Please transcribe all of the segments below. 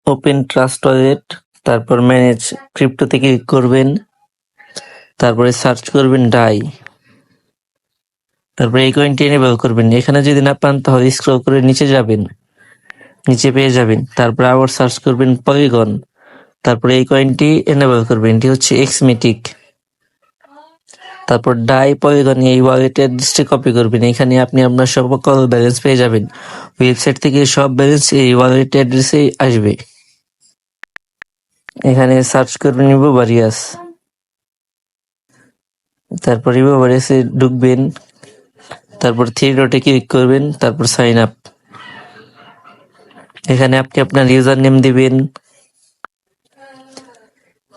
Open trust wallet, তারপর manage ক্রিপ্টোতে click করবেন, তারপরে সার্চ করবেন ডাই, তারপরে এই কয়েনটি এনেবল করবেন। এখানে যদি না পান তাহলে স্ক্রল করে নিচে যাবেন, নিচে পেয়ে যাবেন। তারপরে আবার সার্চ করবেন পলিগন, তারপরে এই কয়েনটি এনেবল করবেন। এটি হচ্ছে এক্সমেটিক। তারপর ডাই পলিগন এই ওয়ালেট অ্যাড্রেসটি কপি করবেন। এখানে আপনি আপনার সকল ব্যালেন্স পেয়ে যাবেন। ওয়েবসাইট থেকে সব ব্যালেন্স এই ওয়ালেট অ্যাড্রেসে আসবে। এখানে সার্চ করবেন ইবোভারিয়াস, তারপর ইবোভারিয়াসে ঢুকবেন, তারপর থ্রি ডটে ক্লিক করবেন, তারপর সাইন আপ। এখানে আপনি আপনার ইউজার নেম দিবেন,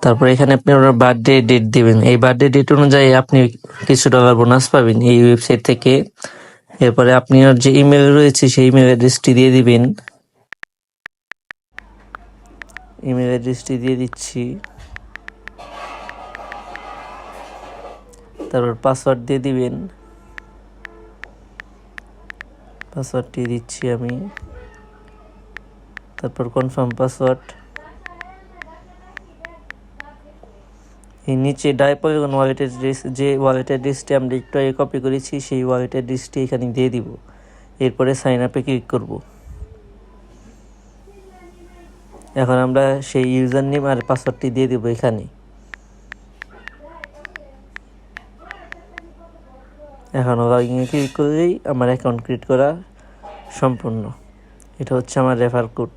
তারপর এখানে আপনি আপনার বার্থডে ডেট দিবেন। এই বার্থডে ডেট অনুযায়ী আপনি কিছু ডলার বোনাস পাবেন এই ওয়েবসাইট থেকে। এরপরে আপনার যে ইমেল রয়েছে সেই ইমেল অ্যাড্রেসটি দিয়ে দিবেন। ইমেল অ্যাড্রেসটি দিয়ে দিচ্ছি, তারপর পাসওয়ার্ড দিয়ে দিবেন। পাসওয়ার্ডটি দিচ্ছি আমি, তারপর কনফার্ম পাসওয়ার্ড। এই নিচে ডাই পলিগন ওয়ালেট অ্যাড্রেস, যে ওয়ালেট অ্যাড্রেসটি আমরা একটু আগে কপি করেছি সেই ওয়ালেট অ্যাড্রেসটি এখানে দিয়ে দিব। এরপরে সাইন আপে ক্লিক করব। এখন আমরা সেই ইউজার নেম আর পাসওয়ার্ডটি দিয়ে দেব এখানে। এখন লগইনে ক্লিক করলেই আমার অ্যাকাউন্ট ক্রিয়েট করা সম্পূর্ণ। এটা হচ্ছে আমার রেফার কোড।